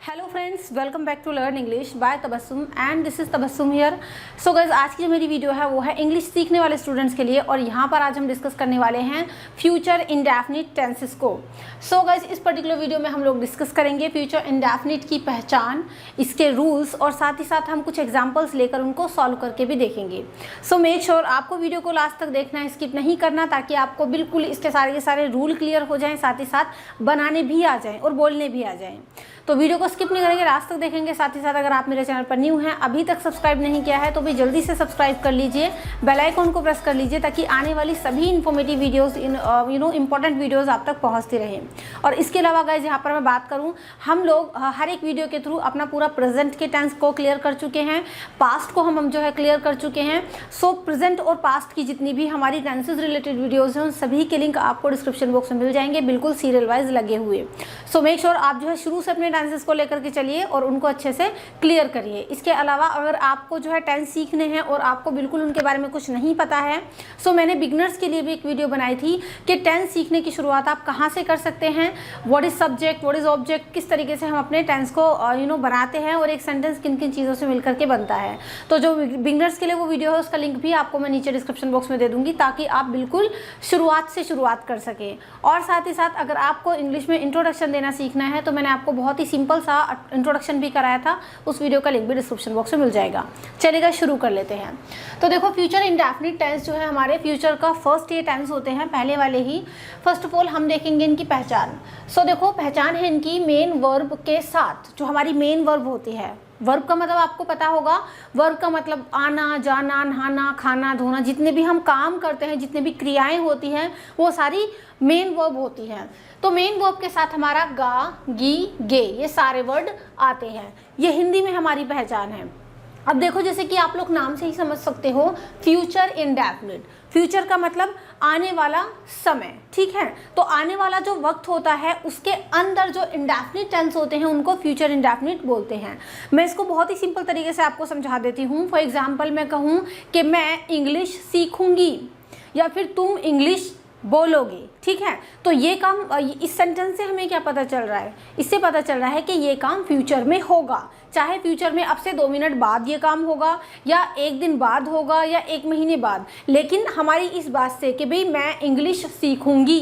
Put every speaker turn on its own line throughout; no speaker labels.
Hello friends, welcome back to learn English by Tabassum and this is Tabassum here. So guys, आज की जो मेरी video है वो है इंग्लिश सीखने वाले स्टूडेंट्स के लिए और यहाँ पर आज हम डिस्कस करने वाले हैं फ्यूचर इंडेफिनिट टेंसेस को। सो गाइस, इस पर्टिकुलर वीडियो में हम लोग डिस्कस करेंगे फ्यूचर इंडेफिनिट की पहचान, इसके रूल्स और साथ ही साथ हम कुछ एग्जाम्पल्स लेकर उनको सॉल्व करके भी देखेंगे। सो मेक श्योर आपको वीडियो को लास्ट तक देखना है, स्किप नहीं करना, ताकि आपको बिल्कुल इसके सारे के सारे रूल क्लियर हो जाएँ, साथ ही साथ बनाने भी आ जाएँ और बोलने भी आ जाएँ। तो वीडियो को स्किप नहीं करेंगे, लास्ट तक देखेंगे। साथ ही साथ अगर आप मेरे चैनल पर न्यू हैं, अभी तक सब्सक्राइब नहीं किया है तो भी जल्दी से सब्सक्राइब कर लीजिए, बेल आइकन को प्रेस कर लीजिए ताकि आने वाली सभी इन्फॉर्मेटिव वीडियोस इंपॉर्टेंट वीडियोस आप तक पहुंचती रहें। और इसके अलावा गाइस, यहाँ पर मैं बात करूँ, हम लोग हर एक वीडियो के थ्रू अपना पूरा प्रेजेंट के टेंस को क्लियर कर चुके हैं, पास्ट को हम जो है क्लियर कर चुके हैं। सो प्रेजेंट और पास्ट की जितनी भी हमारी टेंसेज रिलेटेड वीडियोज़ हैं उन सभी के लिंक आपको डिस्क्रिप्शन बॉक्स में मिल जाएंगे, बिल्कुल सीरियल वाइज लगे हुए। सो मेक श्योर आप जो है शुरू से अपने टेंसेस को लेकर के चलिए और उनको अच्छे से क्लियर करिए। इसके अलावा अगर आपको जो है टेंस सीखने हैं और आपको बिल्कुल उनके बारे में कुछ नहीं पता है, सो मैंने बिगनर्स के लिए भी एक वीडियो बनाई थी कि टेंस सीखने की शुरुआत आप कहाँ से कर सकते हैं, what is subject, what is object, किस तरीके से हम अपने टेंस को बनाते हैं और एक सेंटेंस किन किन चीज़ों से मिलकर के बनता है। तो जो बिगनर्स के लिए वो वीडियो है उसका लिंक भी आपको मैं नीचे डिस्क्रिप्शन बॉक्स में दे दूंगी ताकि आप बिल्कुल शुरुआत से शुरुआत कर सकें। और साथ ही साथ अगर आपको इंग्लिश में इंट्रोडक्शन देना सीखना है तो मैंने आपको बहुत ही सिंपल सा इंट्रोडक्शन भी कराया था, उस वीडियो का लिंक भी डिस्क्रिप्शन बॉक्स में मिल जाएगा। चलिएगा शुरू कर लेते हैं। तो देखो, फ्यूचर इंडेफिनिट टेंस जो है हमारे फ्यूचर का फर्स्ट ये टेंस होते हैं, पहले वाले ही। फर्स्ट ऑफ ऑल हम देखेंगे इनकी पहचान। सो देखो, पहचान है इनकी मेन वर्ब के साथ, जो हमारी मेन वर्ब होती है। वर्ब का मतलब आपको पता होगा, वर्ब का मतलब आना, जाना, नहाना, खाना, धोना, जितने भी हम काम करते हैं, जितने भी क्रियाएं होती हैं वो सारी मेन वर्ब होती हैं। तो मेन वर्ब के साथ हमारा गा, गी, गे, ये सारे वर्ड आते हैं। ये हिंदी में हमारी पहचान है। अब देखो, जैसे कि आप लोग नाम से ही समझ सकते हो, फ्यूचर इंडेफिनिट। फ्यूचर का मतलब आने वाला समय, ठीक है। तो आने वाला जो वक्त होता है उसके अंदर जो इंडेफिनिट टेंस होते हैं उनको फ्यूचर इंडेफिनिट बोलते हैं। मैं इसको बहुत ही सिंपल तरीके से आपको समझा देती हूँ। फॉर एग्जाम्पल मैं कहूँ कि मैं इंग्लिश सीखूंगी या फिर तुम इंग्लिश बोलोगे, ठीक है। तो ये काम, इस सेंटेंस से हमें क्या पता चल रहा है, इससे पता चल रहा है कि ये काम फ्यूचर में होगा। चाहे फ्यूचर में अब से 2 मिनट बाद ये काम होगा या 1 दिन बाद होगा या 1 महीने बाद, लेकिन हमारी इस बात से कि भाई मैं इंग्लिश सीखूंगी,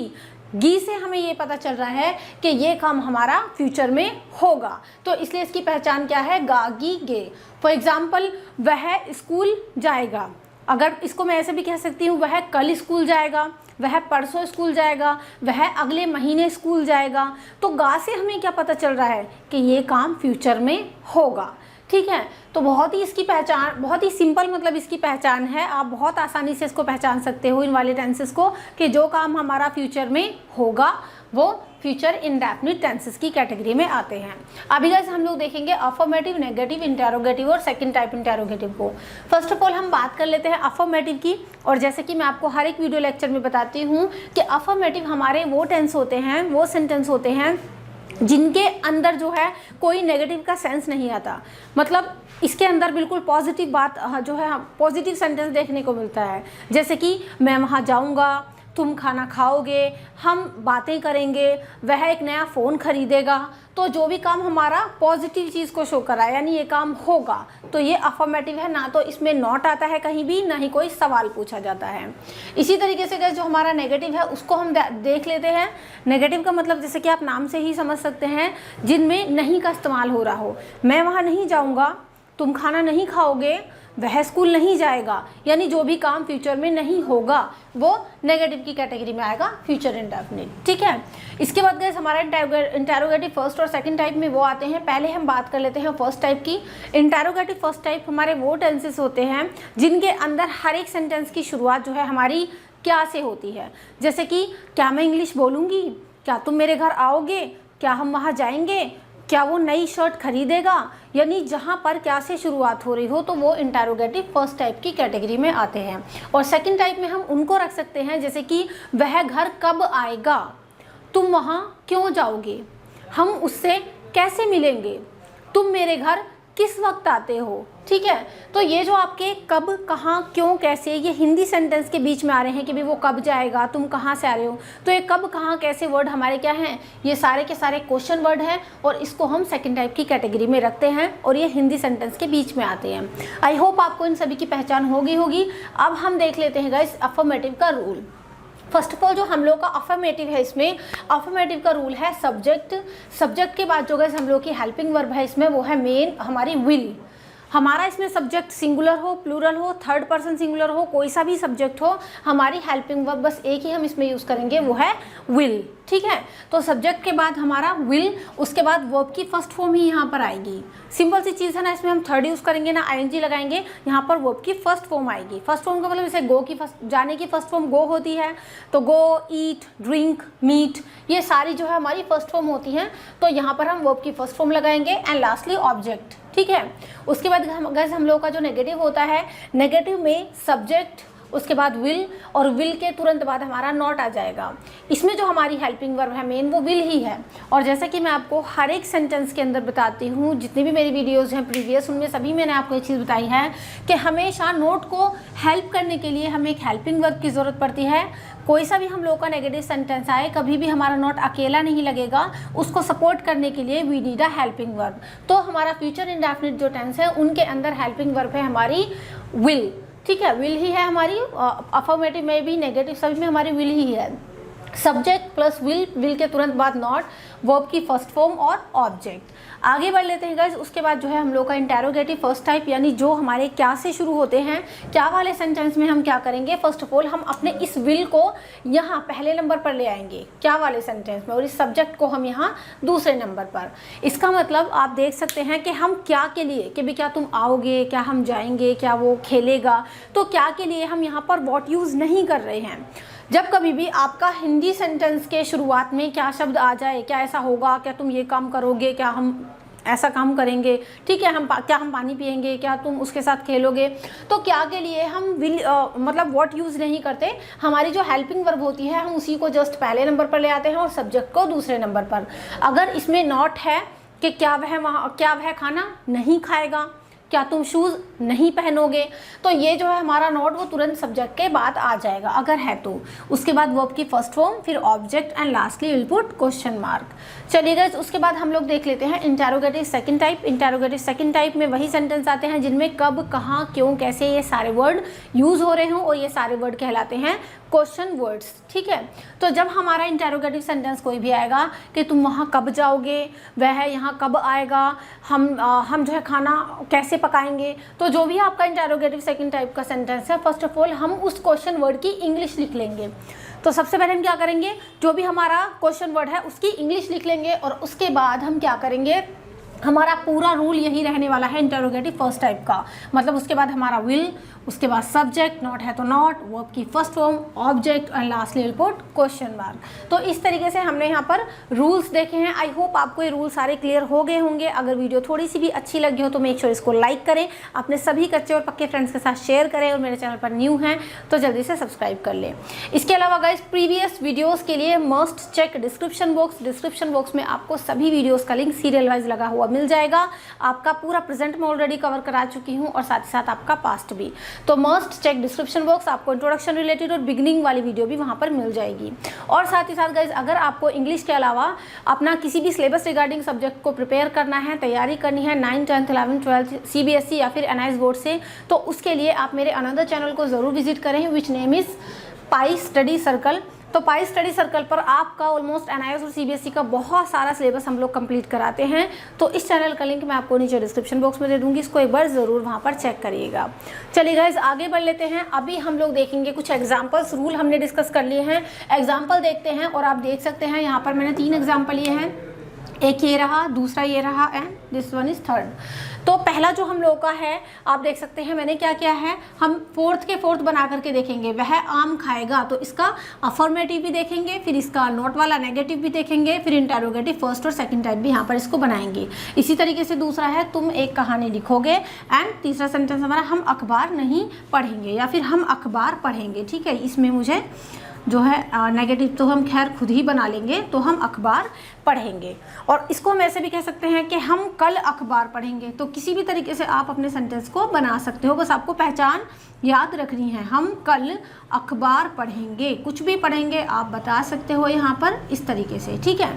गी से हमें ये पता चल रहा है कि ये काम हमारा फ्यूचर में होगा। तो इसलिए इसकी पहचान क्या है, गा, गी, गे। फॉर एग्जाम्पल, वह स्कूल जाएगा, अगर इसको मैं ऐसे भी कह सकती हूँ, वह कल स्कूल जाएगा, वह परसों स्कूल जाएगा, वह अगले महीने स्कूल जाएगा। तो गा से हमें क्या पता चल रहा है कि ये काम फ्यूचर में होगा, ठीक है। तो बहुत ही इसकी पहचान, बहुत ही सिंपल मतलब इसकी पहचान है। आप बहुत आसानी से इसको पहचान सकते हो इन वाले टेंसेस को कि जो काम हमारा फ्यूचर में होगा वो फ्यूचर इंडेफिनिट टेंसेस की कैटेगरी में आते हैं। अभी जैसे हम लोग देखेंगे अफर्मेटिव, नेगेटिव, इंटेरोगेटिव और सेकंड टाइप इंटेरोगेटिव को। फर्स्ट ऑफ ऑल हम बात कर लेते हैं अफर्मेटिव की। और जैसे कि मैं आपको हर एक वीडियो लेक्चर में बताती हूँ कि अफर्मेटिव हमारे वो टेंस होते हैं, वो सेंटेंस होते हैं जिनके अंदर जो है कोई नेगेटिव का सेंस नहीं आता। मतलब इसके अंदर बिल्कुल पॉजिटिव बात जो है, पॉजिटिव सेंटेंस देखने को मिलता है। जैसे कि मैं वहाँ जाऊँगा, तुम खाना खाओगे, हम बातें करेंगे, वह एक नया फ़ोन खरीदेगा। तो जो भी काम हमारा पॉजिटिव चीज़ को शो कराए, यानी ये काम होगा, तो ये अफर्मेटिव है। ना तो इसमें नॉट आता है कहीं भी, ना ही कोई सवाल पूछा जाता है। इसी तरीके से जो हमारा नेगेटिव है उसको हम देख लेते हैं। नेगेटिव का मतलब जैसे कि आप नाम से ही समझ सकते हैं, जिनमें नहीं का इस्तेमाल हो रहा हो। मैं वहाँ नहीं जाऊँगा, तुम खाना नहीं खाओगे, वह स्कूल नहीं जाएगा, यानी जो भी काम फ्यूचर में नहीं होगा वो नेगेटिव की कैटेगरी में आएगा, फ्यूचर इंडेफिनिट, ठीक है। इसके बाद गाइस हमारा इंटेरोगेटिव फर्स्ट और सेकंड टाइप में वो आते हैं। पहले हम बात कर लेते हैं फर्स्ट टाइप की। इंटेरोगेटिव फर्स्ट टाइप हमारे वो टेंसेस होते हैं जिनके अंदर हर एक सेंटेंस की शुरुआत जो है हमारी क्या से होती है। जैसे कि क्या मैं इंग्लिश बोलूँगी, क्या तुम मेरे घर आओगे, क्या हम वहाँ जाएंगे, क्या वो नई शर्ट खरीदेगा, यानी जहाँ पर क्या से शुरुआत हो रही हो तो वो इंटेरोगेटिव फर्स्ट टाइप की कैटेगरी में आते हैं। और सेकंड टाइप में हम उनको रख सकते हैं, जैसे कि वह घर कब आएगा, तुम वहाँ क्यों जाओगे, हम उससे कैसे मिलेंगे, तुम मेरे घर किस वक्त आते हो, ठीक है। तो ये जो आपके कब, कहाँ, क्यों, कैसे, ये हिंदी सेंटेंस के बीच में आ रहे हैं कि भाई वो कब जाएगा, तुम कहाँ से आ रहे हो। तो ये कब, कहाँ, कैसे वर्ड हमारे क्या हैं, ये सारे के सारे क्वेश्चन वर्ड हैं और इसको हम सेकंड टाइप की कैटेगरी में रखते हैं और ये हिंदी सेंटेंस के बीच में आते हैं। आई होप आपको इन सभी की पहचान होगी। अब हम देख लेते हैं गाइस अफर्मेटिव का रूल। फर्स्ट ऑफ ऑल जो हम लोग का अफर्मेटिव है, इसमें अफर्मेटिव का रूल है सब्जेक्ट के बाद जो गाइस हम लोग की हेल्पिंग वर्ब है इसमें वो है मेन हमारी विल। हमारा इसमें सब्जेक्ट सिंगुलर हो, प्लूरल हो, थर्ड पर्सन सिंगुलर हो, कोई सा भी सब्जेक्ट हो, हमारी हेल्पिंग वर्ब बस एक ही हम इसमें यूज़ करेंगे, वो है विल, ठीक है। तो सब्जेक्ट के बाद हमारा विल, उसके बाद वर्ब की फर्स्ट फॉर्म ही यहाँ पर आएगी। सिंपल सी चीज़ है ना, इसमें हम थर्ड यूज़ करेंगे ना आईएनजी लगाएंगे, यहाँ पर वर्ब की फर्स्ट फॉर्म आएगी। फर्स्ट फॉर्म का मतलब जैसे गो की जाने की फर्स्ट फॉर्म गो होती है, तो गो, ईट, ड्रिंक, मीट, ये सारी जो है हमारी फर्स्ट फॉर्म होती हैं। तो यहाँ पर हम वर्ब की फर्स्ट फॉर्म लगाएंगे एंड लास्टली ऑब्जेक्ट, ठीक है। उसके बाद गाइस हम लोग का जो नेगेटिव होता है, नेगेटिव में सब्जेक्ट, उसके बाद विल और विल के तुरंत बाद हमारा नॉट आ जाएगा। इसमें जो हमारी हेल्पिंग वर्ब है मेन वो विल ही है। और जैसा कि मैं आपको हर एक सेंटेंस के अंदर बताती हूँ, जितनी भी मेरी वीडियोस हैं प्रीवियस, उनमें सभी मैंने आपको एक चीज़ बताई है कि हमेशा नोट को हेल्प करने के लिए हमें एक हेल्पिंग वर्ब की ज़रूरत पड़ती है। कोई सा भी हम लोग का नेगेटिव सेंटेंस आए, कभी भी हमारा नोट अकेला नहीं लगेगा, उसको सपोर्ट करने के लिए we need a helping verb. तो हमारा फ्यूचर इंडेफिनिट जो टेंस है उनके अंदर हेल्पिंग वर्ब है हमारी विल, ठीक है। विल ही है हमारी, अफर्मेटिव में भी, नेगेटिव सभी में हमारी विल ही है। सब्जेक्ट प्लस विल के तुरंत बाद नॉट, वर्ब की फर्स्ट फॉर्म और ऑब्जेक्ट। आगे बढ़ लेते हैं गाइस। उसके बाद जो है हम लोग का इंटेरोगेटिव फर्स्ट टाइप, यानी जो हमारे क्या से शुरू होते हैं, क्या वाले सेंटेंस में हम क्या करेंगे, फर्स्ट ऑफ ऑल हम अपने इस विल को यहाँ पहले नंबर पर ले आएंगे क्या वाले सेंटेंस में, और इस सब्जेक्ट को हम यहाँ दूसरे नंबर पर। इसका मतलब आप देख सकते हैं कि हम क्या के लिए, कि भी क्या तुम आओगे, क्या हम जाएंगे, क्या वो खेलेगा, तो क्या के लिए हम यहाँ पर वॉट यूज़ नहीं कर रहे हैं। जब कभी भी आपका हिंदी सेंटेंस के शुरुआत में क्या शब्द आ जाए, क्या ऐसा होगा, क्या तुम ये काम करोगे, क्या हम ऐसा काम करेंगे, ठीक है, क्या हम पानी पिएंगे, क्या तुम उसके साथ खेलोगे, तो क्या के लिए हम विल मतलब व्हाट यूज़ नहीं करते। हमारी जो हेल्पिंग वर्ब होती है हम उसी को जस्ट पहले नंबर पर ले आते हैं और सब्जेक्ट को दूसरे नंबर पर। अगर इसमें नॉट है कि क्या वह खाना नहीं खाएगा, क्या तुम शूज़ नहीं पहनोगे, तो ये जो है हमारा नॉट वो तुरंत सब्जेक्ट के बाद आ जाएगा अगर है तो। उसके बाद वर्ब की फर्स्ट फॉर्म, फिर object and lastly will put question mark. चलिए गाइस, उसके बाद हम लोग देख लेते हैं interrogative second type. Interrogative second type में वही सेंटेंस आते हैं जिनमें कब, कहाँ, क्यों, कैसे ये सारे वर्ड यूज़ हो रहे हों, और ये सारे वर्ड कहलाते हैं क्वेश्चन वर्ड्स, ठीक है। तो जब हमारा इंटेरोगेटिव सेंटेंस कोई भी आएगा कि तुम वहाँ कब जाओगे, वह यहाँ कब आएगा, हम जो है खाना कैसे पकाएंगे, तो जो भी आपका इंटेरोगेटिव सेकंड टाइप का सेंटेंस है, फर्स्ट ऑफ ऑल हम उस क्वेश्चन वर्ड की इंग्लिश लिख लेंगे। तो सबसे पहले हम क्या करेंगे, जो भी हमारा क्वेश्चन वर्ड है उसकी इंग्लिश लिख लेंगे, और उसके बाद हम क्या करेंगे, हमारा पूरा रूल यही रहने वाला है इंटेरोगेटिव फर्स्ट टाइप का। मतलब उसके बाद हमारा विल, उसके बाद सब्जेक्ट, नॉट है तो नॉट, वर्ब की first form, object and lastly will put question mark. तो इस तरीके से हमने यहाँ पर रूल्स देखे हैं। आई होप आपको ये रूल सारे क्लियर हो गए होंगे। अगर वीडियो थोड़ी सी भी अच्छी लगी हो तो मेक श्योर इसको लाइक करें, अपने सभी कच्चे और पक्के फ्रेंड्स के साथ शेयर करें, और मेरे चैनल पर न्यू हैं तो जल्दी से सब्सक्राइब कर लें। इसके अलावा गाइस प्रीवियस वीडियोज़ के लिए मस्ट चेक डिस्क्रिप्शन बॉक्स में आपको सभी वीडियोज़ का लिंक सीरियल वाइज लगा हुआ मिल जाएगा। आपका पूरा प्रेजेंट में ऑलरेडी कवर करा चुकी हूँ और साथ ही साथ आपका पास्ट भी। तो मस्ट चेक डिस्क्रिप्शन बॉक्स, आपको इंट्रोडक्शन रिलेटेड और बिगिनिंग वाली वीडियो भी वहाँ पर मिल जाएगी। और साथ ही साथ गाइज अगर आपको इंग्लिश के अलावा अपना किसी भी सिलेबस रिगार्डिंग सब्जेक्ट को प्रिपेयर करना है, तैयारी करनी है 9th 10th 11th 12th CBSE या फिर NIS बोर्ड से, तो उसके लिए आप मेरे अनदर चैनल को ज़रूर विजिट करें, which name is pi study circle. तो पाई स्टडी सर्कल पर आपका ऑलमोस्ट NIS और CBSE का बहुत सारा सिलेबस हम लोग कंप्लीट कराते हैं। तो इस चैनल का लिंक मैं आपको नीचे डिस्क्रिप्शन बॉक्स में दे दूंगी, इसको एक बार ज़रूर वहाँ पर चेक करिएगा। चलिए गाइज आगे बढ़ लेते हैं। अभी हम लोग देखेंगे कुछ एग्जाम्पल्स। रूल हमने डिस्कस कर लिए हैं, एग्जाम्पल देखते हैं। और आप देख सकते हैं यहाँ पर मैंने 3 एग्जाम्पल लिए हैं, एक ये रहा, दूसरा ये रहा and this one is third. तो पहला जो हम लोग का है, आप देख सकते हैं मैंने क्या किया है, हम फोर्थ के फोर्थ बना करके देखेंगे, वह आम खाएगा। तो इसका अफर्मेटिव भी देखेंगे, फिर इसका नॉट वाला नेगेटिव भी देखेंगे, फिर इंटेरोगेटिव फर्स्ट और सेकंड टाइप भी यहाँ पर इसको बनाएंगे। इसी तरीके से दूसरा है तुम एक कहानी लिखोगे, एंड तीसरा सेंटेंस हमारा हम अखबार नहीं पढ़ेंगे या फिर हम अखबार पढ़ेंगे। ठीक है, इसमें मुझे जो है नेगेटिव तो हम खैर खुद ही बना लेंगे, तो हम अखबार पढ़ेंगे। और इसको हम ऐसे भी कह सकते हैं कि हम कल अखबार पढ़ेंगे। तो किसी भी तरीके से आप अपने सेंटेंस को बना सकते हो, बस आपको पहचान याद रखनी है। हम कल अखबार पढ़ेंगे, कुछ भी पढ़ेंगे आप बता सकते हो यहाँ पर इस तरीके से, ठीक है।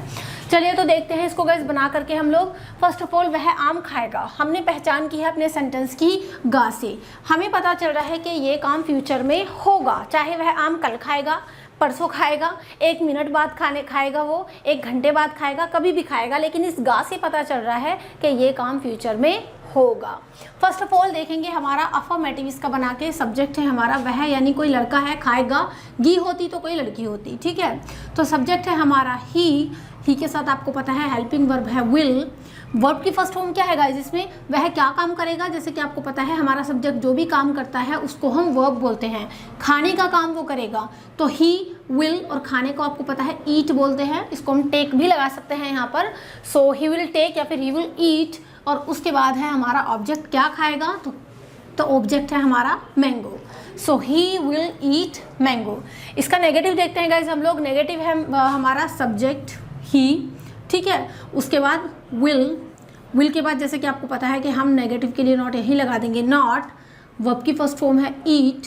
चलिए तो देखते हैं इसको गाइस बना करके हम लोग। फर्स्ट ऑफ ऑल वह आम खाएगा, हमने पहचान की है अपने सेंटेंस की गा से। हमें पता चल रहा है कि ये काम फ्यूचर में होगा, चाहे वह आम कल खाएगा, परसों खाएगा, 1 मिनट बाद खाएगा, वो 1 घंटे बाद खाएगा, कभी भी खाएगा, लेकिन इस गा से पता चल रहा है कि ये काम फ्यूचर में होगा। फर्स्ट ऑफ ऑल देखेंगे हमारा अफर्मेटिव इसका बना के, सब्जेक्ट है हमारा वह, यानी कोई लड़का है, खाएगा, गी होती तो कोई लड़की होती, ठीक है। तो सब्जेक्ट है हमारा ही के साथ आपको पता है हेल्पिंग वर्ब है विल। वर्ब की फर्स्ट फॉर्म क्या है गाइस इसमें, वह क्या काम करेगा, जैसे कि आपको पता है हमारा सब्जेक्ट जो भी काम करता है उसको हम वर्ब बोलते हैं। खाने का काम वो करेगा तो ही विल, और खाने को आपको पता है ईट बोलते हैं, इसको हम टेक भी लगा सकते हैं यहाँ पर। सो ही विल टेक या फिर ही विल ईट, और उसके बाद है हमारा ऑब्जेक्ट क्या खाएगा, तो ऑब्जेक्ट है हमारा mango. So he will eat mango. इसका नेगेटिव देखते हैं गाइज हम लोग। नेगेटिव है हमारा सब्जेक्ट ही, ठीक है। उसके बाद विल के बाद जैसे कि आपको पता है कि हम नेगेटिव के लिए नॉट यही लगा देंगे, नॉट। वर्ब की फर्स्ट फॉर्म है eat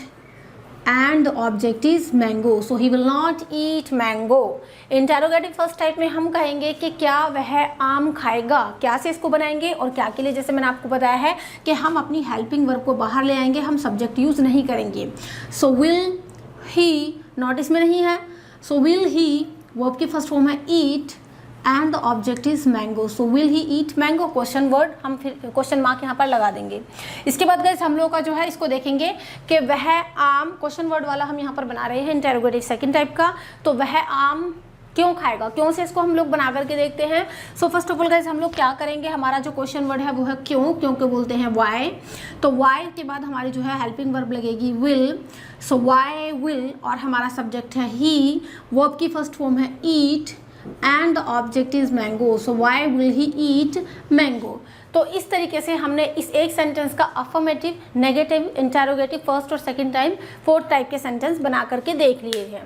and the object is mango, so he will not eat mango. Interrogative first type में हम कहेंगे कि क्या वह आम खाएगा, क्या से इसको बनाएंगे और क्या के लिए, जैसे मैंने आपको बताया है कि हम अपनी हेल्पिंग वर्ब को बाहर ले आएंगे, हम सब्जेक्ट यूज नहीं करेंगे। सो विल ही, नॉट इसमें नहीं है, सो विल ही, वर्ब की फर्स्ट फॉर्म है eat and the object is mango, so will he eat mango, question word, हम फिर क्वेश्चन मार्क यहाँ पर लगा देंगे। इसके बाद गाइस हम लोग का जो है इसको देखेंगे कि वह आम, क्वेश्चन वर्ड वाला हम यहाँ पर बना रहे हैं इंटेरोगेटिव सेकंड टाइप का। तो वह आम क्यों खाएगा, क्यों से इसको हम लोग बना करके देखते हैं। So first of all guys हम लोग क्या करेंगे, हमारा जो क्वेश्चन वर्ड है वो है क्यों, क्योंकि बोलते हैं वाई। तो वाई के बाद हमारी जो है हेल्पिंग वर्ब लगेगी विल, सो वाई विल, और हमारा सब्जेक्ट है ही। वर्ब की फर्स्ट फॉर्म है eat and the object is mango, so why will he eat mango. तो इस तरीके से हमने इस एक सेंटेंस का अफर्मेटिव, नेगेटिव, इंटेरोगेटिव फर्स्ट और सेकंड टाइम, फोर्थ टाइप के सेंटेंस बना करके देख लिए हैं।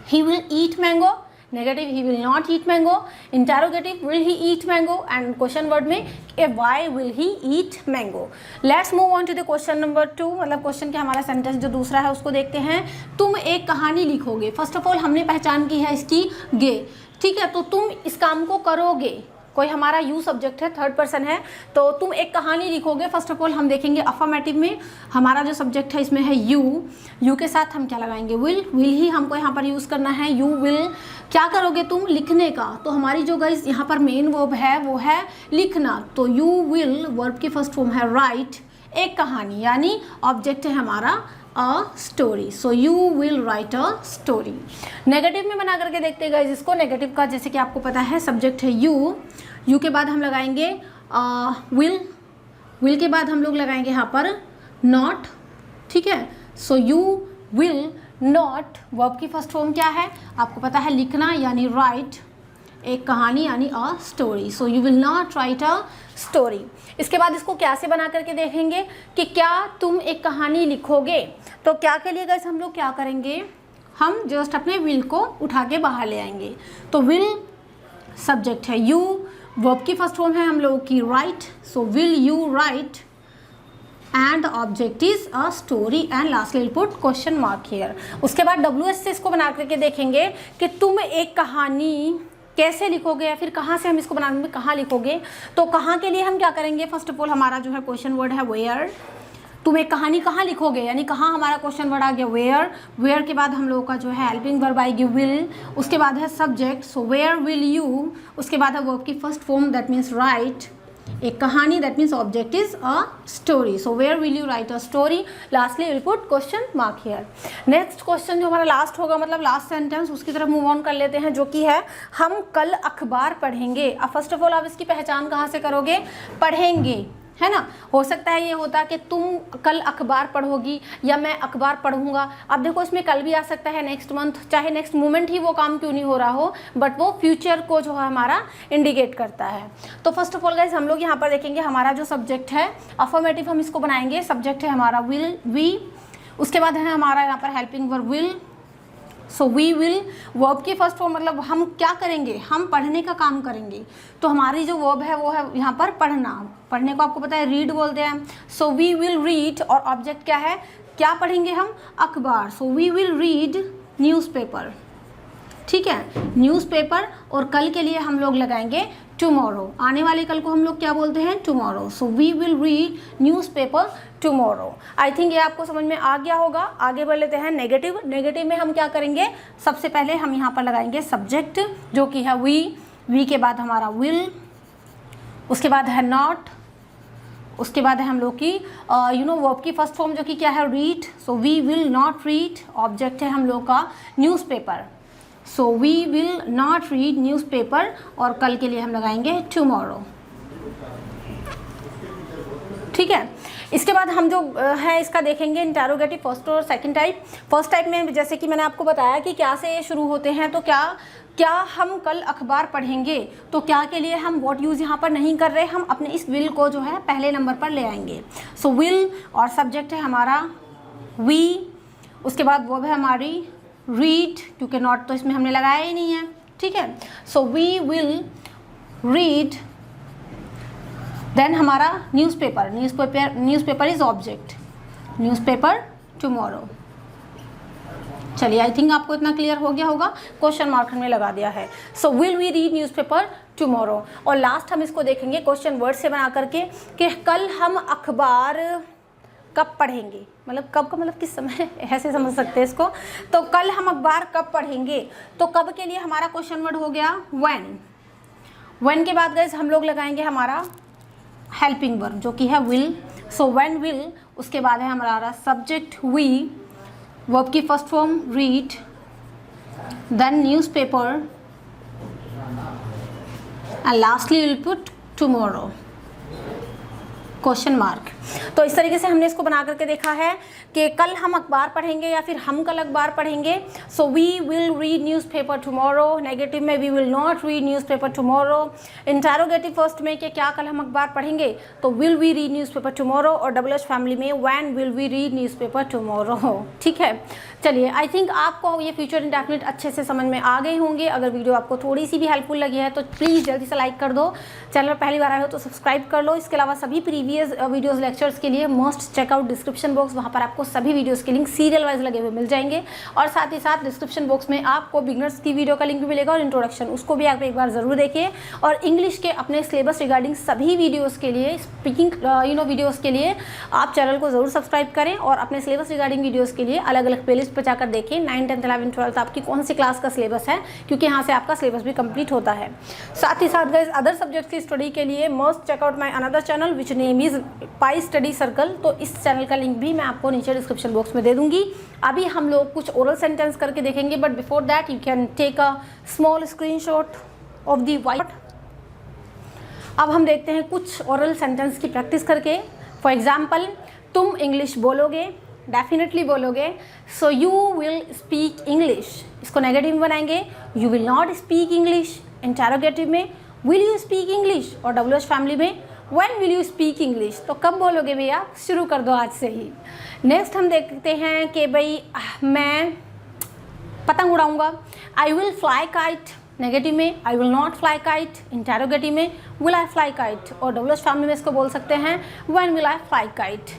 He will eat mango, negative he will not eat mango, interrogative will he eat mango, and question word में why will he eat mango. Let's move on to the question number 2, मतलब question के हमारा sentence जो दूसरा है उसको देखते हैं। तुम एक कहानी लिखोगे। फर्स्ट ऑफ ऑल हमने पहचान की है इसकी गे, ठीक है। तो तुम इस काम को करोगे, कोई हमारा यू सब्जेक्ट है, थर्ड पर्सन है, तो तुम एक कहानी लिखोगे। फर्स्ट ऑफ ऑल हम देखेंगे अफर्मेटिव में हमारा जो सब्जेक्ट है इसमें है यू के साथ हम क्या लगाएंगे, विल ही हमको यहाँ पर यूज़ करना है। यू विल क्या करोगे तुम, लिखने का। तो हमारी जो गाइस यहाँ पर मेन वर्ब है वो है लिखना। तो यू विल, वर्ब की फर्स्ट फॉर्म है राइट, एक कहानी, यानी ऑब्जेक्ट है हमारा अ story, so you will write a story. Negative में बना करके देखते हैं गाइस इसको। नेगेटिव का जैसे कि आपको पता है सब्जेक्ट है यू के बाद हम लगाएंगे विल के बाद हम लोग लगाएंगे यहाँ पर नॉट, ठीक है। सो यू विल नॉट, वर्ब की फर्स्ट फॉर्म क्या है आपको पता है, लिखना, यानी राइट, एक कहानी यानी अ story, so you will not right a story. इसके बाद इसको क्या से बना करके देखेंगे कि क्या तुम एक कहानी लिखोगे। तो क्या के लिए गाइस हम लोग क्या करेंगे, हम जस्ट अपने विल को उठा के बाहर ले आएंगे। तो विल सब्जेक्ट है यू, वर्ब की फर्स्ट फॉर्म है हम लोगों की right, so will you right and the object is a story, and lastly will put question mark here. उसके बाद WH से इसको बना करके देखेंगे कि तुम एक कहानी कैसे लिखोगे, या फिर कहाँ से हम इसको बनाएंगे, कहाँ लिखोगे। तो कहाँ के लिए हम क्या करेंगे, फर्स्ट ऑफ ऑल हमारा जो है क्वेश्चन वर्ड है वेयर। तुम एक कहानी कहाँ लिखोगे, यानी कहाँ हमारा क्वेश्चन वर्ड आ गया वेयर के बाद हम लोगों का जो है हेल्पिंग वर्ब आएगी विल, उसके बाद है subject, so where will you, उसके बाद है वर्ब की first form that means write, एक कहानी, that means object is a story, so where will you write a story, lastly will put question mark here. Next question जो हमारा last होगा, मतलब लास्ट सेंटेंस, उसकी तरफ मूव ऑन कर लेते हैं, जो कि है हम कल अखबार पढ़ेंगे। अब फर्स्ट ऑफ ऑल आप इसकी पहचान कहाँ से करोगे, पढ़ेंगे, है ना। हो सकता है ये होता कि तुम कल अखबार पढ़ोगी या मैं अखबार पढ़ूंगा। अब देखो इसमें कल भी आ सकता है, नेक्स्ट मंथ, चाहे नेक्स्ट मोमेंट ही वो काम क्यों नहीं हो रहा हो, बट वो फ्यूचर को जो है हमारा इंडिकेट करता है। तो फर्स्ट ऑफ ऑल गाइस हम लोग यहाँ पर देखेंगे हमारा जो सब्जेक्ट है अफर्मेटिव, हम इसको बनाएंगे। सब्जेक्ट है हमारा विल, वी, उसके बाद है हमारा यहाँ पर helping verb will, so we will verb की फर्स्ट फॉर्म मतलब हम क्या करेंगे, हम पढ़ने का काम करेंगे। तो हमारी जो वर्ब है वो है यहाँ पर पढ़ना। पढ़ने को आपको पता है रीड बोलते हैं। सो वी विल रीड और ऑब्जेक्ट क्या है, क्या पढ़ेंगे हम, अखबार। So we will read newspaper, ठीक है, न्यूज़पेपर। और कल के लिए हम लोग लगाएंगे टुमारो, आने वाले कल को हम लोग क्या बोलते हैं, tomorrow. So we will read newspaper tomorrow. I think ये आपको समझ में आ गया होगा। आगे बढ़ लेते हैं नेगेटिव। नेगेटिव में हम क्या करेंगे, सबसे पहले हम यहाँ पर लगाएंगे सब्जेक्ट जो कि है वी के बाद हमारा विल, उसके बाद है नॉट, उसके बाद है हम लोग की वर्ब की फर्स्ट फॉर्म जो कि क्या है, read. So we will not read, object है हम लोग का newspaper. So we will not read newspaper और कल के लिए हम लगाएंगे टुमारो, ठीक है। इसके बाद हम जो है इसका देखेंगे इंटरोगेटिव फर्स्ट और सेकंड टाइप। फर्स्ट टाइप में जैसे कि मैंने आपको बताया कि क्या से शुरू होते हैं, तो क्या हम कल अखबार पढ़ेंगे, तो क्या के लिए हम व्हाट यूज़ यहाँ पर नहीं कर रहे, हम अपने इस विल को जो है पहले नंबर पर ले आएंगे। सो विल और सब्जेक्ट है हमारा वी, उसके बाद वो है हमारी रीड, क्योंकि नॉट तो इसमें हमने लगाया ही नहीं है, ठीक है। So we will read, then हमारा newspaper is object, newspaper tomorrow. चलिए आई थिंक आपको इतना क्लियर हो गया होगा, क्वेश्चन मार्क हमने लगा दिया है। So will we read newspaper tomorrow. और लास्ट हम इसको देखेंगे क्वेश्चन वर्ड से बना करके कि कल हम अखबार कब पढ़ेंगे, मतलब कब का मतलब किस समय, ऐसे समझ सकते हैं इसको। तो कल हम अखबार कब पढ़ेंगे, तो कब के लिए हमारा क्वेश्चन वर्ड हो गया व्हेन के बाद गाइस हम लोग लगाएंगे हमारा हेल्पिंग वर्ब जो कि है विल। सो व्हेन विल, उसके बाद है हमारा सब्जेक्ट वी, वर्ब की first form read, then newspaper and lastly will put tomorrow, question mark. तो इस तरीके से हमने इसको बना करके देखा है कि कल हम अखबार पढ़ेंगे या फिर हम कल अखबार पढ़ेंगे। So we will read newspaper tomorrow. Negative में we will not read newspaper tomorrow. Interrogative first में कि क्या कल हम अखबार पढ़ेंगे, तो will we read newspaper tomorrow. और डबल एच फैमिली में when will we read newspaper tomorrow, ठीक है। चलिए आई थिंक आपको ये फ्यूचर इंडेफिनिट अच्छे से समझ में आ गए होंगे। अगर वीडियो आपको थोड़ी सी भी हेल्पफुल लगी है तो प्लीज़ जल्दी से लाइक कर दो। चैनल पहली बार आए हो तो सब्सक्राइब कर लो। इसके अलावा सभी प्रीवियस वीडियोस लेक्चर्स के लिए मस्ट चेकआउट डिस्क्रिप्शन बॉक्स, वहाँ पर आपको सभी वीडियोस के लिंक सीरियल वाइज लगे हुए मिल जाएंगे। और साथ ही साथ डिस्क्रिप्शन बॉक्स में आपको बिगनर्स की वीडियो का लिंक भी मिलेगा और इंट्रोडक्शन, उसको भी आप एक बार ज़रूर देखिए। और इंग्लिश के अपने सिलेबस रिगार्डिंग सभी वीडियोज़ के लिए, स्पीकिंग वीडियोज़ के लिए आप चैनल को ज़रूर सब्सक्राइब करें और अपने सिलेबस रिगार्डिंग वीडियोज़ के लिए अलग अलग प्लेलिस्ट पर जाकर देखें 9th 10th 11th 12th आपकी कौन सी क्लास का सिलेबस है, क्योंकि यहाँ से आपका सिलेबस भी कंप्लीट होता है। साथ ही साथ गाइस अदर सब्जेक्ट्स की स्टडी के लिए must checkout my another channel which name is pi study circle. तो इस चैनल का लिंक भी मैं आपको नीचे डिस्क्रिप्शन बॉक्स में दे दूंगी। अभी हम लोग कुछ ओरल सेंटेंस करके देखेंगे, but before that you can take a small screenshot of the white. अब हम देखते हैं कुछ ओरल सेंटेंस की प्रैक्टिस करके। फॉर एग्जाम्पल, तुम इंग्लिश बोलोगे, डेफिनेटली बोलोगे। So you will speak English, इसको नेगेटिव में बनाएंगे, you will not speak English. Interrogative में विल यू स्पीक इंग्लिश और डब्ल्यू एच फैमिली में when will you speak English. तो कब बोलोगे भैया, शुरू कर दो आज से ही। नेक्स्ट हम देखते हैं कि भाई मैं पतंग उड़ाऊंगा, I will fly kite. Negative में I will not fly kite. Interrogative में विल आई फ्लाई काइट और डब्ल्यू एच फैमिली में इसको बोल सकते हैं when will I fly kite.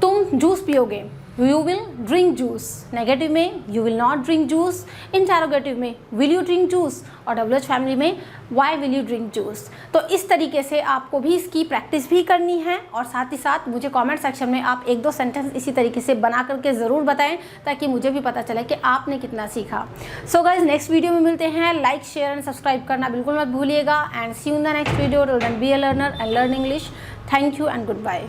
तुम जूस पियोगे, you will drink juice. Negative में you will not drink juice. Interrogative में विल यू ड्रिंक जूस और डब्ल्यू एच फैमिली में why will you drink juice. तो इस तरीके से आपको भी इसकी प्रैक्टिस भी करनी है और साथ ही साथ मुझे कमेंट सेक्शन में आप 1-2 सेंटेंस इसी तरीके से बना करके ज़रूर बताएं, ताकि मुझे भी पता चले कि आपने कितना सीखा। सो गाइज नेक्स्ट वीडियो में मिलते हैं। लाइक शेयर एंड सब्सक्राइब करना बिल्कुल मत भूलिएगा। And see you in the next video. Till then be a learner and learn English. Thank you and good bye.